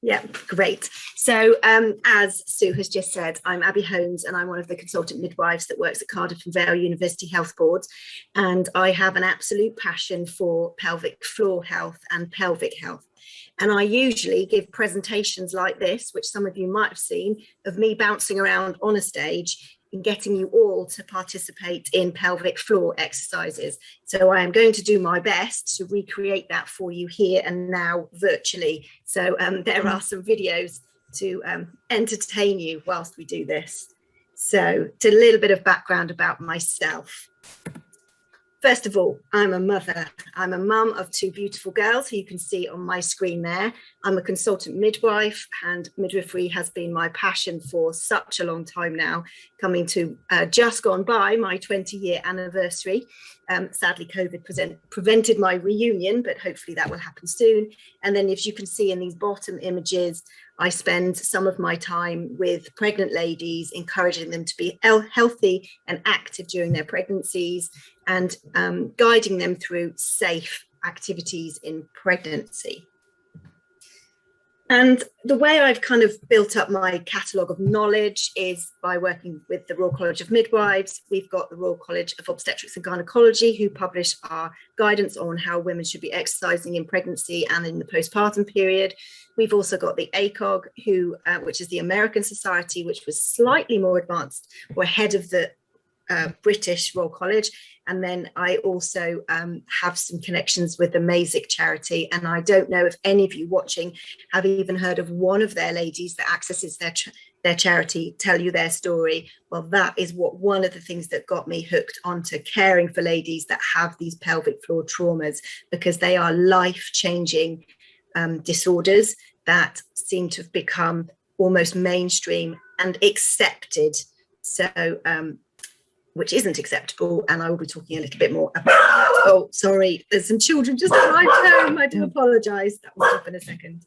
Yeah, great. So as Sue has just said, I'm Abby Holmes and I'm one of the consultant midwives that works at Cardiff and Vale University Health Board. And I have an absolute passion for pelvic floor health and pelvic health. And I usually give presentations like this, which some of you might have seen, of me bouncing around on a stage and getting you all to participate in pelvic floor exercises. So I am going to do my best to recreate that for you here and now virtually. So there are some videos to entertain you whilst we do this. So a little bit of background about myself. First of all, I'm a mother. I'm a mum of two beautiful girls who you can see on my screen there. I'm a consultant midwife, and midwifery has been my passion for such a long time now, coming to just gone by my 20-year anniversary. Sadly, COVID prevented my reunion, but hopefully that will happen soon. And then as you can see in these bottom images, I spend some of my time with pregnant ladies, encouraging them to be healthy and active during their pregnancies, and guiding them through safe activities in pregnancy. And the way I've kind of built up my catalogue of knowledge is by working with the Royal College of Midwives. We've got the Royal College of Obstetrics and Gynecology, who publish our guidance on how women should be exercising in pregnancy and in the postpartum period. We've also got the ACOG, which is the American Society, which was slightly more advanced or ahead of the British Royal College. And then I also have some connections with the Masick charity. And I don't know if any of you watching have even heard of one of their ladies that accesses their charity, tell you their story. Well, that is one of the things that got me hooked onto caring for ladies that have these pelvic floor traumas, because they are life-changing disorders that seem to have become almost mainstream and accepted. So, which isn't acceptable, and I will be talking a little bit more about that. Oh, sorry, there's some children just arrived home. I do apologise. That will stop in a second.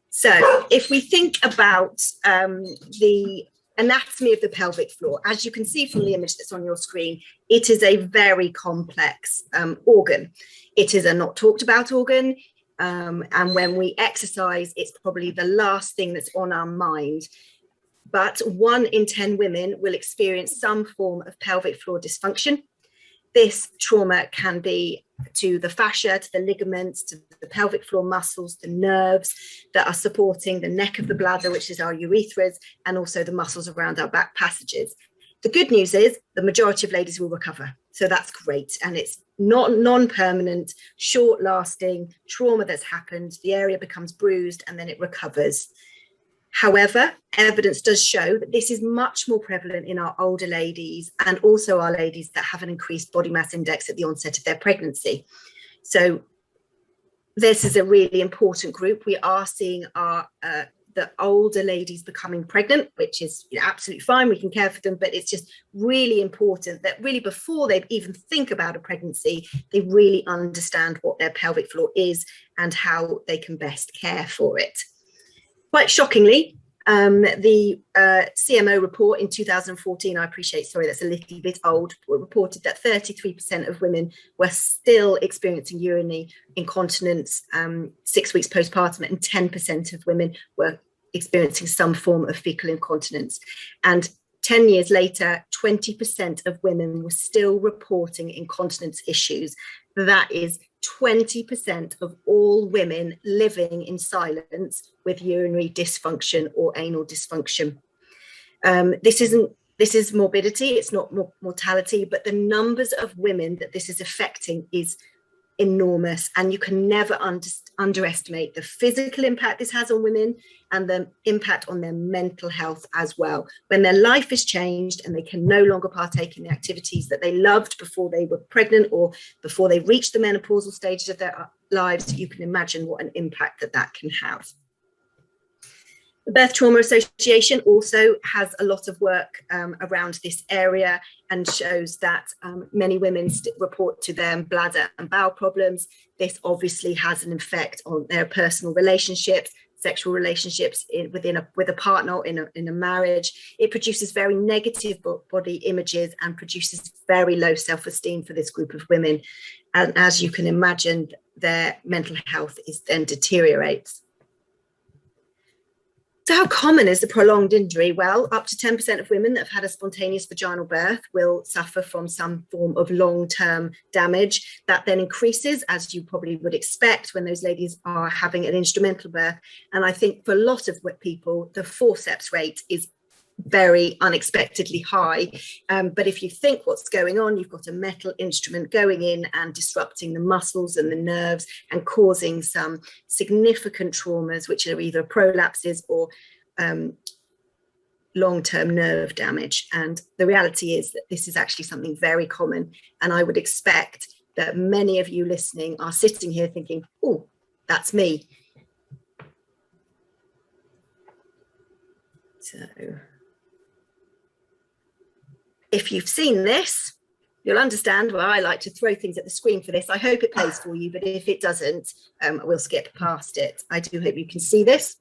So if we think about the anatomy of the pelvic floor, as you can see from the image that's on your screen, it is a very complex organ. It is a not talked about organ. And when we exercise, it's probably the last thing that's on our mind. But 1 in 10 women will experience some form of pelvic floor dysfunction. This trauma can be to the fascia, to the ligaments, to the pelvic floor muscles, the nerves that are supporting the neck of the bladder, which is our urethras, and also the muscles around our back passages. The good news is the majority of ladies will recover. So that's great. And it's not non-permanent, short-lasting trauma that's happened. The area becomes bruised and then it recovers. However, evidence does show that this is much more prevalent in our older ladies, and also our ladies that have an increased body mass index at the onset of their pregnancy. So this is a really important group. We are seeing the older ladies becoming pregnant, which is absolutely fine. We can care for them, but it's just really important that really before they even think about a pregnancy, they really understand what their pelvic floor is and how they can best care for it. Quite shockingly, the CMO report in 2014, I appreciate, sorry, that's a little bit old, reported that 33% of women were still experiencing urinary incontinence 6 weeks postpartum, and 10% of women were experiencing some form of fecal incontinence. And 10 years later, 20% of women were still reporting incontinence issues. That is 20% of all women living in silence with urinary dysfunction or anal dysfunction. This is morbidity, it's not mortality, but the numbers of women that this is affecting is enormous, and you can never underestimate the physical impact this has on women and the impact on their mental health as well. When their life is changed and they can no longer partake in the activities that they loved before they were pregnant or before they reached the menopausal stages of their lives, you can imagine what an impact that can have. The Birth Trauma Association also has a lot of work around this area and shows that many women report to them bladder and bowel problems. This obviously has an effect on their personal relationships, sexual relationships with a partner in a marriage. It produces very negative body images and produces very low self-esteem for this group of women. And as you can imagine, their mental health then deteriorates. So how common is the prolonged injury? Well, up to 10% of women that have had a spontaneous vaginal birth will suffer from some form of long-term damage. That then increases, as you probably would expect, when those ladies are having an instrumental birth. And I think for a lot of people, the forceps rate is very unexpectedly high. But if you think what's going on, you've got a metal instrument going in and disrupting the muscles and the nerves and causing some significant traumas, which are either prolapses or long-term nerve damage. And the reality is that this is actually something very common. And I would expect that many of you listening are sitting here thinking, oh, that's me. So if you've seen this, you'll understand why I like to throw things at the screen for this. I hope it plays for you, but if it doesn't, we'll skip past it. I do hope you can see this.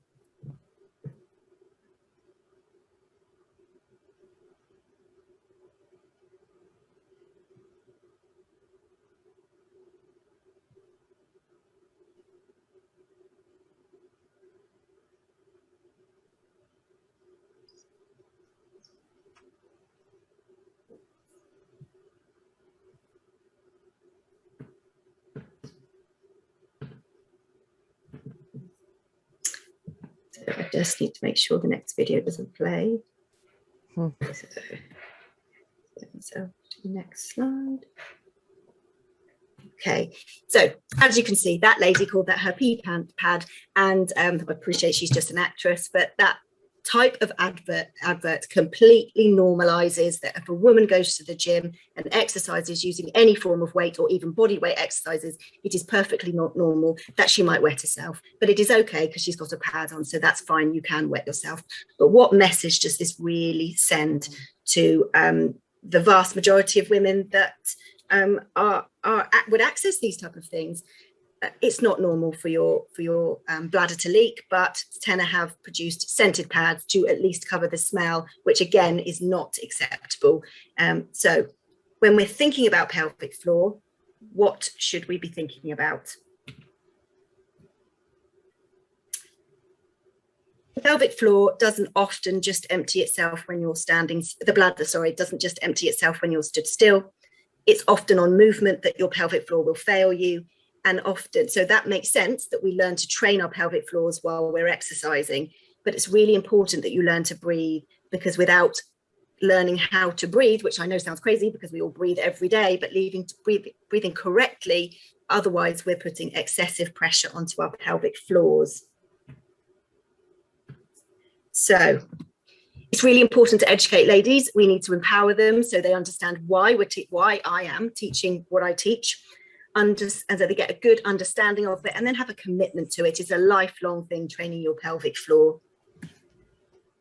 I just need to make sure the next video doesn't play. So to the next slide. Okay, so as you can see, that lady called that her pee pad, and I appreciate she's just an actress, but that type of advert completely normalizes that if a woman goes to the gym and exercises using any form of weight or even body weight exercises, it is perfectly not normal that she might wet herself. But it is okay because she's got a pad on, so that's fine, you can wet yourself. But what message does this really send to the vast majority of women that would access these type of things? It's not normal for your bladder to leak, but Tenor have produced scented pads to at least cover the smell, which again is not acceptable. So when we're thinking about pelvic floor, what should we be thinking about? The pelvic floor doesn't often just empty itself when you're standing, the bladder, sorry, doesn't just empty itself when you're stood still. It's often on movement that your pelvic floor will fail you. And often, so that makes sense that we learn to train our pelvic floors while we're exercising, but it's really important that you learn to breathe, because without learning how to breathe, which I know sounds crazy because we all breathe every day, but breathing correctly, otherwise we're putting excessive pressure onto our pelvic floors. So it's really important to educate ladies. We need to empower them so they understand why I am teaching what I teach, and so they get a good understanding of it and then have a commitment to it. It's a lifelong thing, training your pelvic floor.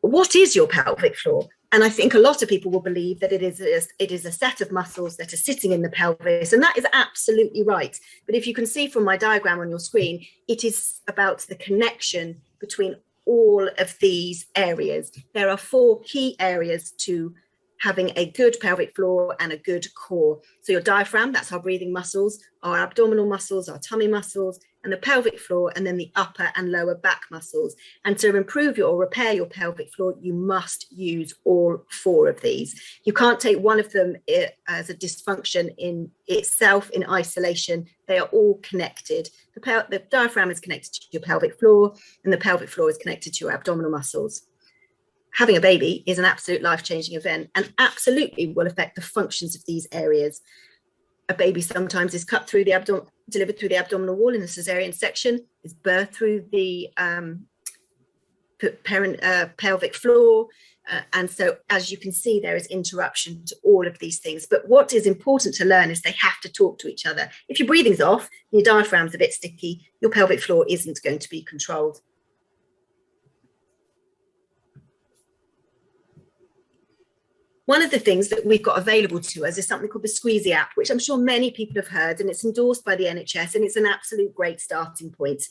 What is your pelvic floor? And I think a lot of people will believe that it is a set of muscles that are sitting in the pelvis, and that is absolutely right. But if you can see from my diagram on your screen, it is about the connection between all of these areas. There are 4 key areas to having a good pelvic floor and a good core. So your diaphragm, that's our breathing muscles, our abdominal muscles, our tummy muscles, and the pelvic floor, and then the upper and lower back muscles. And to improve or repair your pelvic floor, you must use all 4 of these. You can't take one of them as a dysfunction in itself, in isolation. They are all connected. The diaphragm is connected to your pelvic floor, and the pelvic floor is connected to your abdominal muscles. Having a baby is an absolute life-changing event and absolutely will affect the functions of these areas. A baby sometimes is cut through the delivered through the abdominal wall in a cesarean section, is birthed through the pelvic floor. And so, as you can see, there is interruption to all of these things. But what is important to learn is they have to talk to each other. If your breathing's off, your diaphragm's a bit sticky, your pelvic floor isn't going to be controlled. One of the things that we've got available to us is something called the Squeezy app, which I'm sure many people have heard, and it's endorsed by the NHS, and it's an absolute great starting point.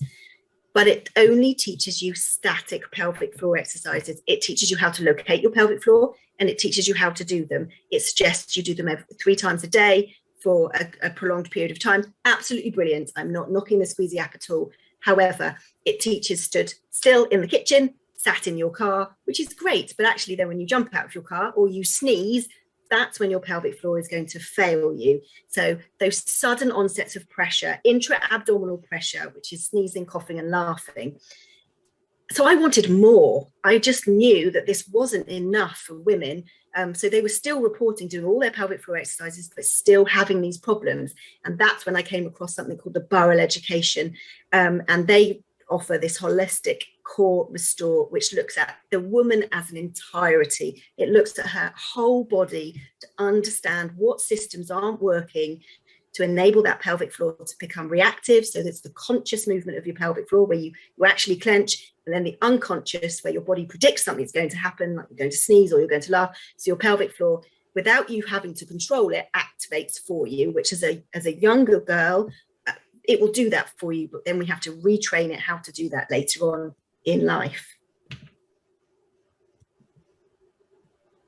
But it only teaches you static pelvic floor exercises. It teaches you how to locate your pelvic floor, and it teaches you how to do them. It suggests you do them 3 times a day for a prolonged period of time. Absolutely brilliant. I'm not knocking the Squeezy app at all. However, it teaches stood still in the kitchen, sat in your car, which is great. But actually then when you jump out of your car or you sneeze, that's when your pelvic floor is going to fail you. So those sudden onsets of pressure, intra-abdominal pressure, which is sneezing, coughing and laughing. So I wanted more. I just knew that this wasn't enough for women. So they were still reporting doing all their pelvic floor exercises, but still having these problems. And that's when I came across something called the Bowel Education. And they offer this holistic core restore, which looks at the woman as an entirety. It looks at her whole body to understand what systems aren't working, to enable that pelvic floor to become reactive. So that's the conscious movement of your pelvic floor where you actually clench, and then the unconscious where your body predicts something's going to happen, like you're going to sneeze or you're going to laugh. So your pelvic floor, without you having to control it, activates for you, which as a younger girl, it will do that for you, but then we have to retrain it how to do that later on in life.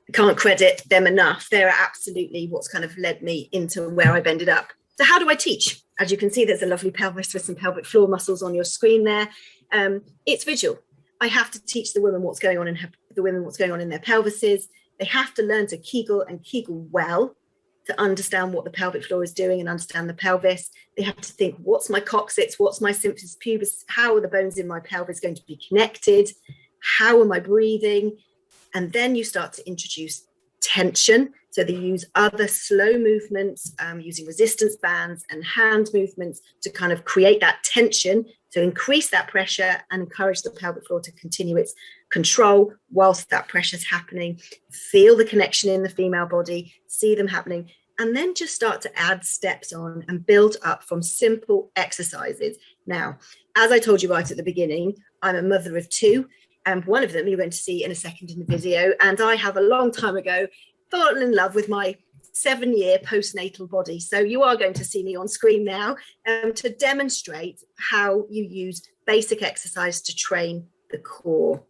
I can't credit them enough. They're absolutely what's kind of led me into where I've ended up. So how do I teach? As you can see, there's a lovely pelvis with some pelvic floor muscles on your screen there. It's visual. I have to teach the women what's going on in their pelvises. They have to learn to Kegel and Kegel well to understand what the pelvic floor is doing and understand the pelvis. They have to think, what's my coccyx? What's my symphysis pubis? How are the bones in my pelvis going to be connected? How am I breathing? And then you start to introduce tension. So they use other slow movements, using resistance bands and hand movements to kind of create that tension, to increase that pressure and encourage the pelvic floor to continue its control whilst that pressure is happening. Feel the connection in the female body, see them happening, and then just start to add steps on and build up from simple exercises. Now, as I told you right at the beginning, I'm a mother of two. And one of them you're going to see in a second in the video. And I have a long time ago fallen in love with my 7-year postnatal body. So you are going to see me on screen now to demonstrate how you use basic exercise to train the core.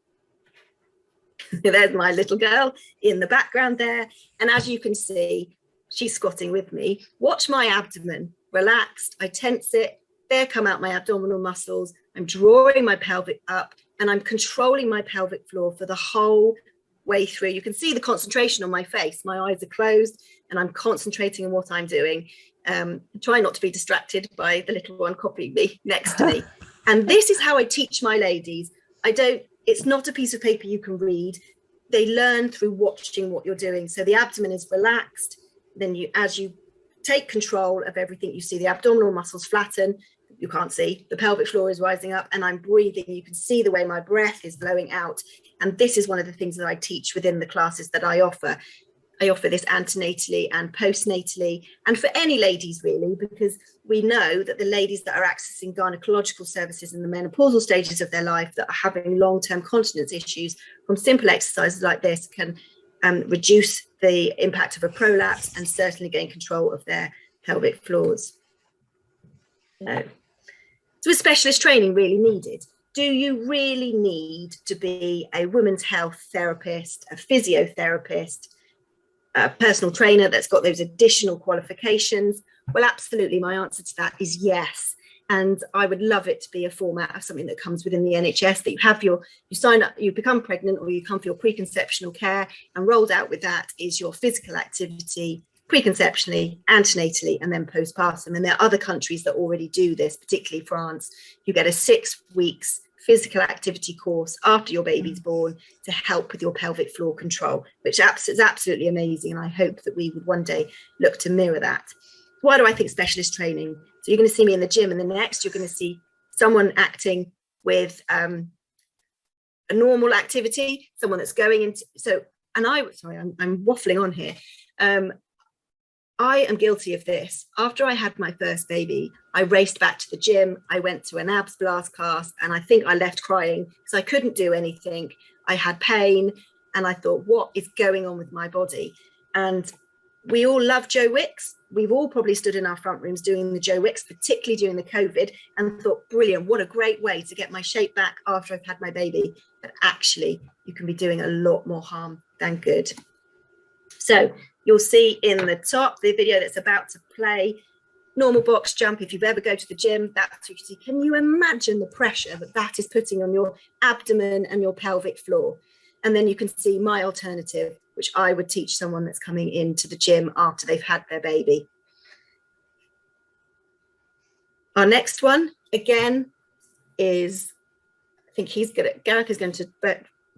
There's my little girl in the background there. And as you can see, she's squatting with me. Watch my abdomen, relaxed. I tense it. There come out my abdominal muscles. I'm drawing my pelvic up and I'm controlling my pelvic floor for the whole way through. You can see the concentration on my face. My eyes are closed and I'm concentrating on what I'm doing. Try not to be distracted by the little one copying me next to me. And this is how I teach my ladies. It's not a piece of paper you can read. They learn through watching what you're doing. So the abdomen is relaxed. Then as you take control of everything, you see the abdominal muscles flatten. You can't see, the pelvic floor is rising up and I'm breathing. You can see the way my breath is blowing out. And this is one of the things that I teach within the classes that I offer. I offer this antenatally and postnatally, and for any ladies really, because we know that the ladies that are accessing gynecological services in the menopausal stages of their life that are having long-term continence issues from simple exercises like this can reduce the impact of a prolapse and certainly gain control of their pelvic floors. So is specialist training really needed? Do you really need to be a women's health therapist, a physiotherapist, a personal trainer that's got those additional qualifications? Well, absolutely. My answer to that is yes. And I would love it to be a format of something that comes within the NHS, that you sign up, you become pregnant or you come for your preconceptional care, and rolled out with that is your physical activity, preconceptionally, antenatally, and then postpartum. And there are other countries that already do this, particularly France. You get a 6 weeks physical activity course after your baby's born to help with your pelvic floor control, which is absolutely amazing. And I hope that we would one day look to mirror that. Why do I think specialist training? So you're going to see me in the gym, and then next you're going to see someone acting with a normal activity, someone that's going into, I'm waffling on here. I am guilty of this. After I had my first baby, I raced back to the gym. I went to an abs blast class and I think I left crying because I couldn't do anything. I had pain and I thought, what is going on with my body? And we all love Joe Wicks. We've all probably stood in our front rooms doing the Joe Wicks, particularly during the COVID, and thought, brilliant, what a great way to get my shape back after I've had my baby. But actually, you can be doing a lot more harm than good. So you'll see in the top, the video that's about to play, normal box jump. If you ever go to the gym, that's what you see. Can you imagine the pressure that is putting on your abdomen and your pelvic floor? And then you can see my alternative, which I would teach someone that's coming into the gym after they've had their baby. Our next one, again, is, I think Gareth is going to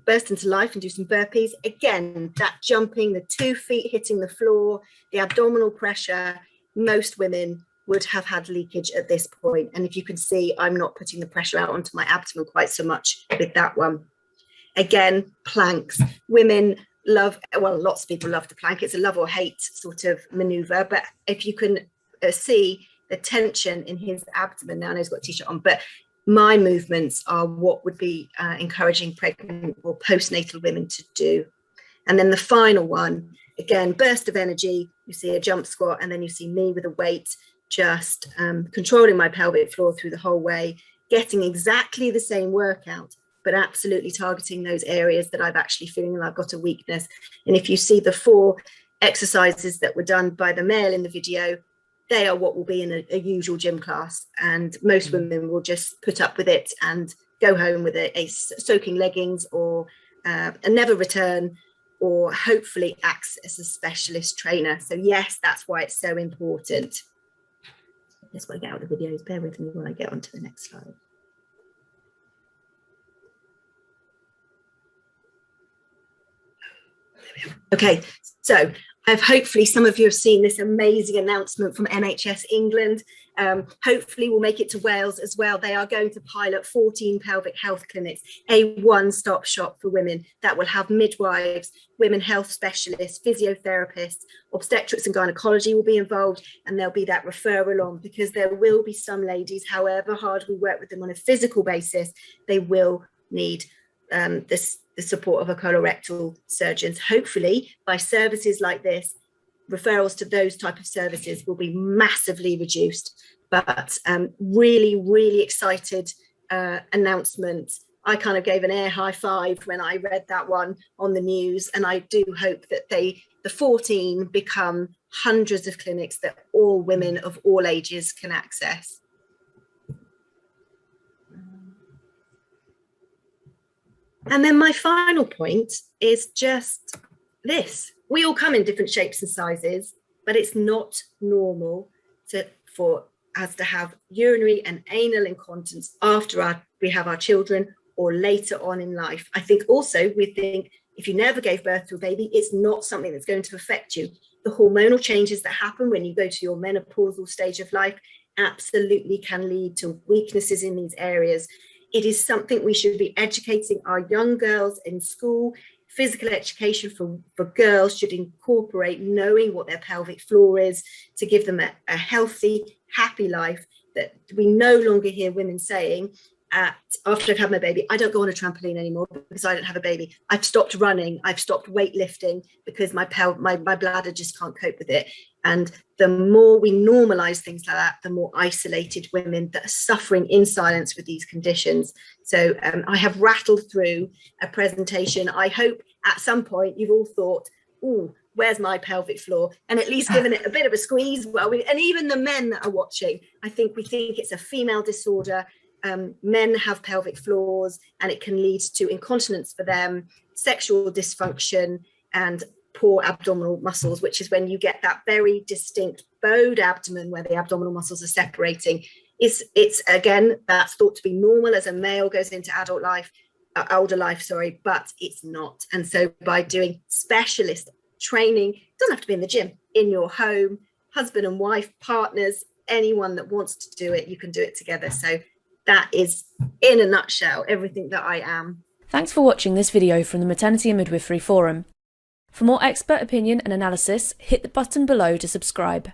burst into life and do some burpees. Again, that jumping, the 2 feet hitting the floor, the abdominal pressure, most women would have had leakage at this point. And if you can see, I'm not putting the pressure out onto my abdomen quite so much with that one. Again, planks. Women love, well, lots of people love the plank. It's a love or hate sort of maneuver. But if you can see the tension in his abdomen, now I know he's got a t-shirt on, but my movements are what would be encouraging pregnant or postnatal women to do. And then the final one, again, burst of energy. You see a jump squat, and then you see me with a weight, just controlling my pelvic floor through the whole way, getting exactly the same workout, but absolutely targeting those areas that I've actually feeling that I've got a weakness. And if you see the 4 exercises that were done by the male in the video, they are what will be in a usual gym class. And most women will just put up with it and go home with a soaking leggings or a never return, or hopefully access a specialist trainer. So yes, that's why it's so important. Just want to get out of the videos. Bear with me while I get onto the next slide. Okay, so hopefully some of you have seen this amazing announcement from NHS England. Hopefully we'll make it to Wales as well. They are going to pilot 14 pelvic health clinics, a one-stop shop for women that will have midwives, women health specialists, physiotherapists, obstetrics and gynecology will be involved, and there'll be that referral on, because there will be some ladies, however hard we work with them on a physical basis, they will need the support of a colorectal surgeons. Hopefully by services like this, referrals to those type of services will be massively reduced. But really excited announcement. I kind of gave an air high five when I read that one on the news, and I do hope that the 14 become hundreds of clinics that all women of all ages can access. And then my final point is just this. We all come in different shapes and sizes, but it's not normal for us to have urinary and anal incontinence after we have our children or later on in life. I think also we think if you never gave birth to a baby, it's not something that's going to affect you. The hormonal changes that happen when you go to your menopausal stage of life absolutely can lead to weaknesses in these areas. It is something we should be educating our young girls in school. Physical education for girls should incorporate knowing what their pelvic floor is to give them a healthy, happy life, that we no longer hear women saying, after I've had my baby, I don't go on a trampoline anymore because I don't have a baby. I've stopped running. I've stopped weightlifting because my bladder just can't cope with it. And the more we normalize things like that, the more isolated women that are suffering in silence with these conditions. So I have rattled through a presentation. I hope at some point you've all thought, oh, where's my pelvic floor? And at least given it a bit of a squeeze. And even the men that are watching, I think we think it's a female disorder. Men have pelvic floors and it can lead to incontinence for them, sexual dysfunction, and poor abdominal muscles, which is when you get that very distinct bowed abdomen where the abdominal muscles are separating. It's again, that's thought to be normal as a male goes into older life, but it's not. And so by doing specialist training, it doesn't have to be in the gym, in your home, husband and wife, partners, anyone that wants to do it, you can do it together. So that is, in a nutshell, everything that I am. Thanks for watching this video from the Maternity and Midwifery Forum. For more expert opinion and analysis, hit the button below to subscribe.